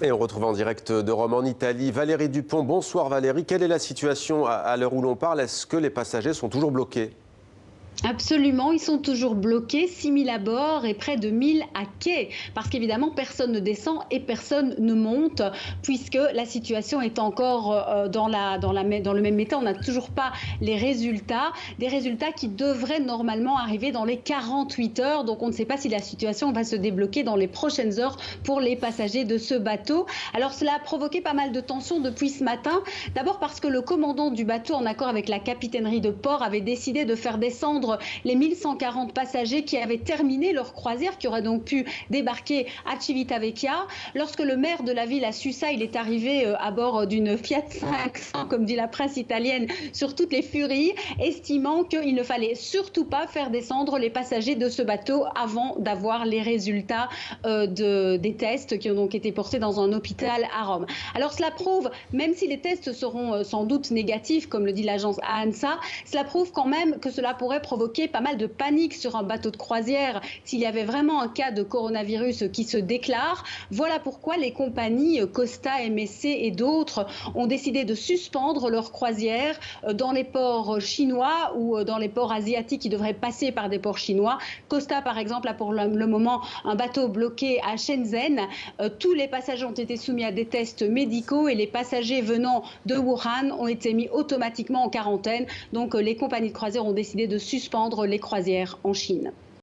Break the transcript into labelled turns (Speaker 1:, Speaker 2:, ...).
Speaker 1: Et on retrouve en direct de Rome en Italie Valérie Dupont. Bonsoir Valérie, quelle est la situation à l'heure où l'on parle? Est-ce que les passagers sont toujours bloqués?
Speaker 2: Absolument, ils sont toujours bloqués, 6000 à bord et près de 1000 à quai, parce qu'évidemment personne ne descend et personne ne monte, puisque la situation est encore dans le même état. On n'a toujours pas les résultats, des résultats qui devraient normalement arriver dans les 48 heures, donc on ne sait pas si la situation va se débloquer dans les prochaines heures pour les passagers de ce bateau. Alors cela a provoqué pas mal de tensions depuis ce matin, d'abord parce que le commandant du bateau, en accord avec la capitainerie de port, avait décidé de faire descendre les 1140 passagers qui avaient terminé leur croisière, qui auraient donc pu débarquer à Civitavecchia. Lorsque le maire de la ville a su ça, il est arrivé à bord d'une Fiat 500, comme dit la presse italienne, sur toutes les furies, estimant qu'il ne fallait surtout pas faire descendre les passagers de ce bateau avant d'avoir les résultats des tests qui ont donc été portés dans un hôpital à Rome. Alors cela prouve, même si les tests seront sans doute négatifs, comme le dit l'agence ANSA, cela prouve quand même que cela pourrait provoquer pas mal de panique sur un bateau de croisière s'il y avait vraiment un cas de coronavirus qui se déclare. Voilà pourquoi les compagnies Costa, MSC et d'autres ont décidé de suspendre leurs croisières dans les ports chinois ou dans les ports asiatiques qui devraient passer par des ports chinois. Costa, par exemple, a pour le moment un bateau bloqué à Shenzhen. Tous les passagers ont été soumis à des tests médicaux et les passagers venant de Wuhan ont été mis automatiquement en quarantaine. Donc les compagnies de croisière ont décidé de suspendre les croisières en Chine.